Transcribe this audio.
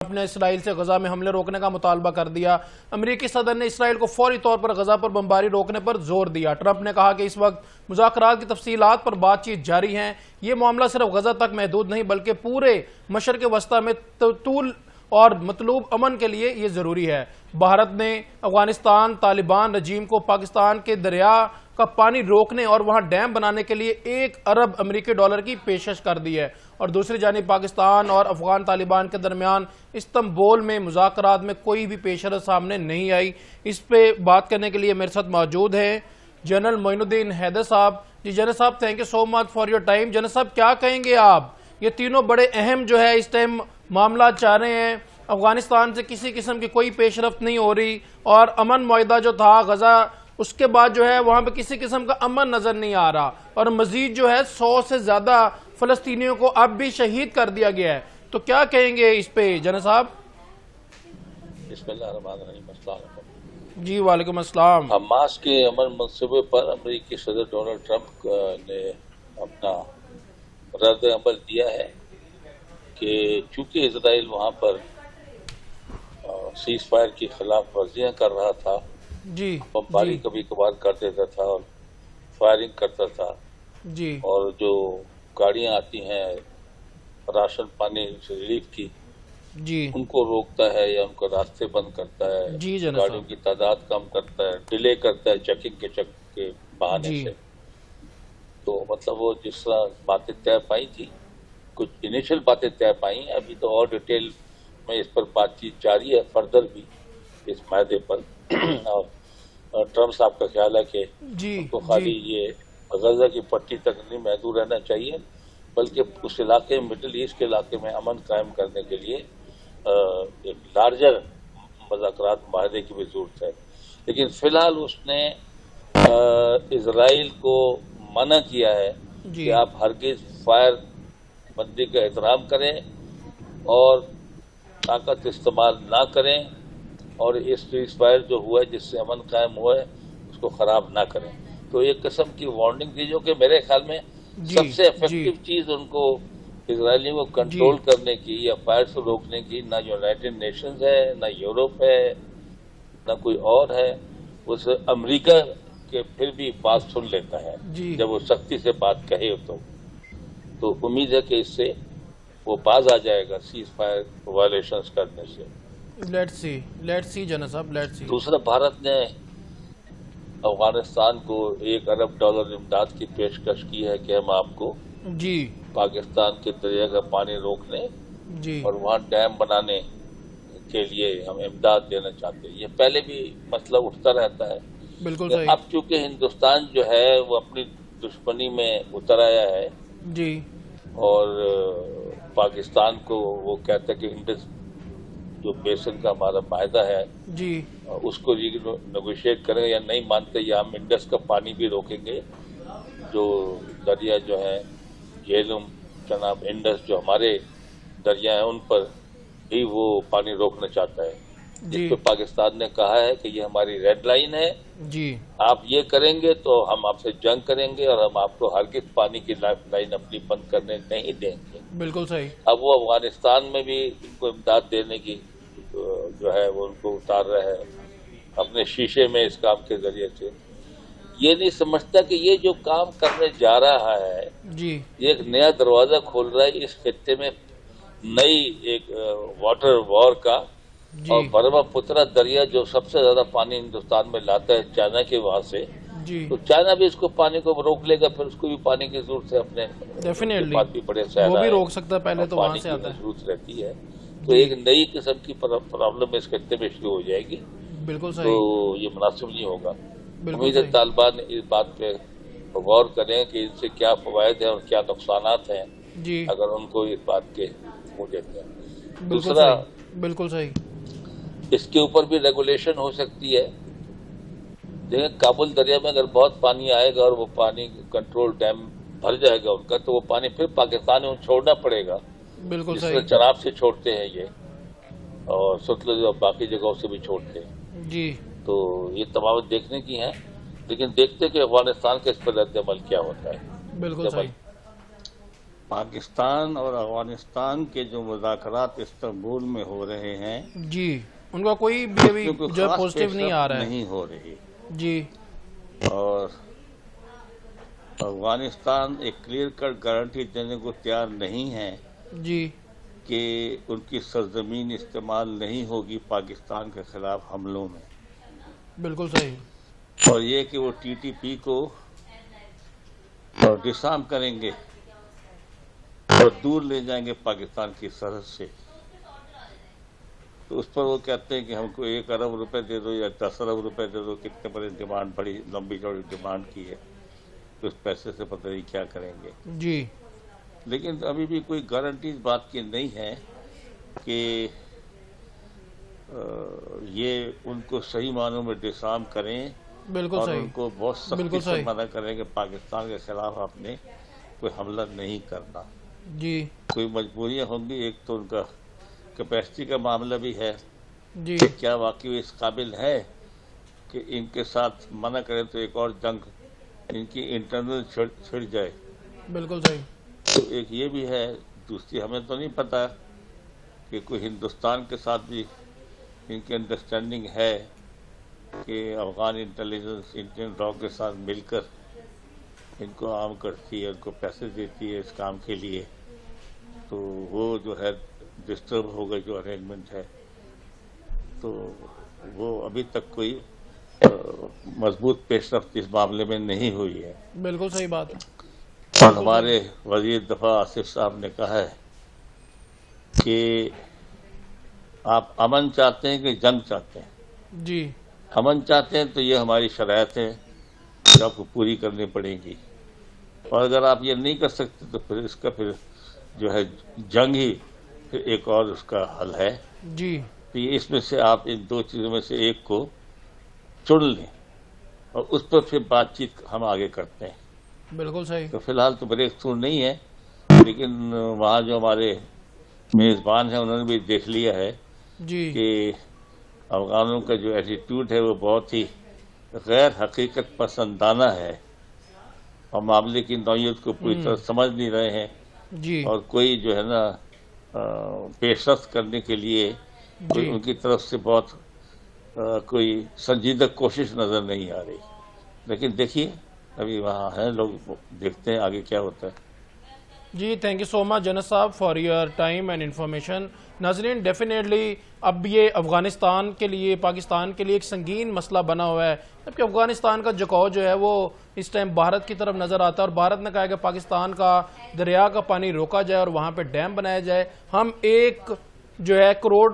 Trump نے اسرائیل سے غزہ میں حملے روکنے کا مطالبہ کر دیا۔ امریکی صدر نے اسرائیل کو فوری طور پر غزہ پر بمباری روکنے پر زور دیا۔ ٹرمپ نے کہا کہ اس وقت مذاکرات کی تفصیلات پر بات چیت جاری ہیں۔ یہ معاملہ صرف غزہ تک محدود نہیں بلکہ پورے مشرق وسطی میں طول اور مطلوب امن کے لیے یہ ضروری ہے۔ بھارت نے افغانستان طالبان رجیم کو پاکستان کے دریا کا پانی روکنے اور وہاں ڈیم بنانے کے لیے $1 ارب کی پیشکش کر دی ہے، اور دوسری جانب پاکستان اور افغان طالبان کے درمیان استنبول میں مذاکرات میں کوئی بھی پیشرفت سامنے نہیں آئی۔ اس پہ بات کرنے کے لیے میرے ساتھ موجود ہیں جنرل معین الدین حیدر صاحب۔ جی جنرل صاحب، thank you so much for your time. General صاحب، کیا کہیں گے آپ؟ یہ تینوں بڑے اہم جو ہے اس ٹائم معاملات چاہ رہے ہیں۔ افغانستان سے کسی قسم کی کوئی پیش رفت نہیں ہو رہی، اور امن معاہدہ جو تھا غزہ، اس کے بعد جو ہے وہاں پہ کسی قسم کا امن نظر نہیں آ رہا، اور مزید جو ہے 100 سے زیادہ فلسطینیوں کو اب بھی شہید کر دیا گیا ہے۔ تو کیا کہیں گے اس پہ جنرل صاحب؟ بسم اللہ الرحمن الرحیم۔ السلام علیکم۔ جی وعلیکم السلام۔ حماس کے امن منصوبے پر امریکی صدر ڈونلڈ ٹرمپ نے اپنا رد عمل دیا ہے کہ چونکہ اسرائیل وہاں پر سیز فائر کی خلاف ورزیاں کر رہا تھا، جی بمباری کبھی کبھار کر دیتا تھا اور فائرنگ کرتا تھا، جی اور جو گاڑیاں آتی ہیں راشن پانی ریلیف کی، جی ان کو روکتا ہے یا ان کو راستے بند کرتا ہے، جی جناب گاڑیوں کی تعداد کم کرتا ہے، ڈیلے کرتا ہے چیکنگ کے بہانے جی سے۔ تو مطلب وہ جس طرح باتیں طے پائی تھی، کچھ انیشل باتیں طے پائی ہیں، ابھی تو اور ڈیٹیل میں اس پر بات چیت جاری ہے فردر بھی اس معاہدے پر۔ اور ٹرمپ صاحب کا خیال ہے کہ جی ان کو خالی یہ غزہ کی پٹی تک نہیں محدود رہنا چاہیے، بلکہ اس علاقے مڈل ایسٹ کے علاقے میں امن قائم کرنے کے لیے ایک لارجر مذاکرات معاہدے کی بھی ضرورت ہے۔ لیکن فی الحال اس نے اسرائیل کو منع کیا ہے کہ آپ ہرگز فائر بندی کا احترام کریں اور طاقت استعمال نہ کریں، اور اس سیز فائر جو ہوا ہے جس سے امن قائم ہوا ہے اس کو خراب نہ کریں۔ تو ایک قسم کی وارننگ دی، جو کہ میرے خیال میں سب سے افیکٹو چیز ان کو اسرائیلیوں کو کنٹرول کرنے کی یا فائر سے روکنے کی نہ یونائٹڈ نیشنز ہے، نہ یورپ ہے، نہ کوئی اور ہے، اس امریکہ کے پھر بھی بات سن لیتا ہے جب وہ سختی سے بات کہے تو امید ہے کہ اس سے وہ باز آ جائے گا سیز فائر وائلیشنز کرنے سے۔ لیٹس سی جنرل صاحب، لیٹس سی۔ دوسرا، بھارت نے افغانستان کو $1 ارب امداد کی پیشکش کی ہے کہ ہم آپ کو پاکستان کے دریا کا پانی روکنے اور وہاں ڈیم بنانے کے لیے ہم امداد دینا چاہتے ہیں۔ یہ پہلے بھی مسئلہ اٹھتا رہتا ہے، بالکل صحیح۔ اب چونکہ ہندوستان جو ہے وہ اپنی دشمنی میں اتر آیا ہے اور پاکستان کو وہ کہتا ہے کہ انڈس جو بیسن کا ہمارا معاہدہ ہے اس کو نیگوشیٹ کریں گے یا نہیں مانتے، یا ہم انڈس کا پانی بھی روکیں گے، جو دریا جو ہے جہلم جناب انڈس جو ہمارے دریا ہیں ان پر ہی وہ پانی روکنا چاہتا ہے۔ جس پہ پاکستان نے کہا ہے کہ یہ ہماری ریڈ لائن ہے، آپ یہ کریں گے تو ہم آپ سے جنگ کریں گے اور ہم آپ کو ہرگز پانی کی لائن اپنی بند کرنے نہیں دیں گے۔ بالکل صحیح۔ اب وہ افغانستان میں بھی ان کو امداد دینے کی جو ہے وہ ان کو اتار رہا ہے اپنے شیشے میں اس کام کے ذریعے سے۔ یہ نہیں سمجھتا کہ یہ جو کام کرنے جا رہا ہے یہ ایک نیا دروازہ کھول رہا ہے اس خطے میں نئی ایک واٹر وار کا، اور برہما پترا دریا جو سب سے زیادہ پانی ہندوستان میں لاتا ہے چائنا کے وہاں سے، تو چائنا بھی اس کو پانی کو روک لے گا، پھر اس کو بھی پانی کی ضرورت ہے، اپنے بات بھی بڑے وہ بھی روک سکتا ہے، پہلے تو وہاں سے آتا ہے، ضرورت رہتی ہے۔ تو ایک نئی قسم کی پرابلم اس خطے میں شروع ہو جائے گی، بالکل صحیح، تو یہ مناسب نہیں ہوگا۔ امید ہے طالبان اس بات پہ غور کریں کہ ان سے کیا فوائد ہیں اور کیا نقصانات ہیں اگر ان کو اس بات کے منہ دیتے ہیں۔ دوسرا، بالکل صحیح، اس کے اوپر بھی ریگولیشن ہو سکتی ہے۔ دیکھیں کابل دریا میں اگر بہت پانی آئے گا اور وہ پانی کنٹرول ڈیم بھر جائے گا ان کا، تو وہ پانی پھر پاکستان میں چھوڑنا پڑے گا، جس طرح چناب سے چھوڑتے ہیں یہ، اور ستلج اور باقی جگہوں سے بھی چھوڑتے ہیں۔ تو یہ تمام دیکھنے کی ہیں، لیکن دیکھتے کہ افغانستان کے اس پر رد عمل کیا ہوتا ہے۔ بالکل صحیح۔ پاکستان اور افغانستان کے جو مذاکرات استنبول میں ہو رہے ہیں جی ان کا کوئی بھی ابھی اس میں کوئی جو خاص پوزیٹیو نہیں آ رہا ہے نہیں ہو رہی، جی اور افغانستان ایک کلیئر کٹ گارنٹی دینے کو تیار نہیں ہے جی کہ ان کی سرزمین استعمال نہیں ہوگی پاکستان کے خلاف حملوں میں، بالکل صحیح اور یہ کہ وہ ٹی ٹی پی کو ڈسارم کریں گے اور دور لے جائیں گے پاکستان کی سرحد سے، تو اس پر وہ کہتے ہیں کہ ہم کو 1 ارب روپے دے دو یا 10 ارب روپے دے دو، کتنے بڑے ڈیمانڈ، بڑی لمبی چوڑی ڈیمانڈ کی ہے، تو اس پیسے سے پتہ نہیں کیا کریں گے، جی لیکن ابھی بھی کوئی گارنٹی اس بات کی نہیں ہے کہ یہ ان کو صحیح معنوں میں ڈسارم کریں بالکل اور صحیح ان کو بہت سختی بالکل سے صحیح منع کریں کہ پاکستان کے خلاف آپ نے کوئی حملہ نہیں کرنا، جی کوئی مجبوریاں ہوں گی، ایک تو ان کا کیپیسٹی کا معاملہ بھی ہے جی کہ کیا واقعی اس قابل ہے کہ ان کے ساتھ منع کریں تو ایک اور جنگ ان کی انٹرنل چھڑ جائے، بالکل صحیح تو ایک یہ بھی ہے، دوسری ہمیں تو نہیں پتا کہ کوئی ہندوستان کے ساتھ بھی ان کی انڈرسٹینڈنگ ہے کہ افغان انٹیلیجنس انڈین را کے ساتھ مل کر ان کو عام کرتی ہے، ان کو پیسے دیتی ہے اس کام کے لیے، تو وہ جو ہے ڈسٹرب ہو گئی جو ارینجمنٹ ہے، تو وہ ابھی تک کوئی مضبوط پیش رفت اس معاملے میں نہیں ہوئی ہے، بالکل صحیح بات اور ہمارے وزیر دفاع آصف صاحب نے کہا ہے کہ آپ امن چاہتے ہیں کہ جنگ چاہتے ہیں؟ جی امن چاہتے ہیں تو یہ ہماری شرائطیں جو آپ کو پوری کرنی پڑیں گی، اور اگر آپ یہ نہیں کر سکتے تو پھر اس کا پھر جو ہے جنگ ہی پھر ایک اور اس کا حل ہے، جی تو یہ اس میں سے آپ ان دو چیزوں میں سے ایک کو چن لیں اور اس پر پھر بات چیت ہم آگے کرتے ہیں، بالکل صحیح تو فی الحال تو بریک تھرو نہیں ہے، لیکن وہاں جو ہمارے میزبان ہیں انہوں نے بھی دیکھ لیا ہے جی کہ افغانوں کا جو ایٹیٹیوڈ ہے وہ بہت ہی غیر حقیقت پسندانہ ہے اور معاملے کی نوعیت کو پوری طرح سمجھ نہیں رہے ہیں، جی اور کوئی جو ہے نا پیش رفت کرنے کے لیے کوئی جی ان کی طرف سے بہت کوئی سنجیدہ کوشش نظر نہیں آ رہی، لیکن دیکھیے ابھی وہاں ہیں لوگ، دیکھتے ہیں آگے کیا ہوتا ہے۔ جی تھینک یو سو مچ جنید صاحب for your time and information. ناظرین ڈیفینیٹلی اب یہ افغانستان کے لیے، پاکستان کے لیے ایک سنگین مسئلہ بنا ہوا ہے، جبکہ افغانستان کا جھکاؤ جو ہے وہ اس ٹائم بھارت کی طرف نظر آتا ہے، اور بھارت نے کہا ہے کہ پاکستان کا دریا کا پانی روکا جائے اور وہاں پہ ڈیم بنایا جائے۔ ہم 1 کروڑ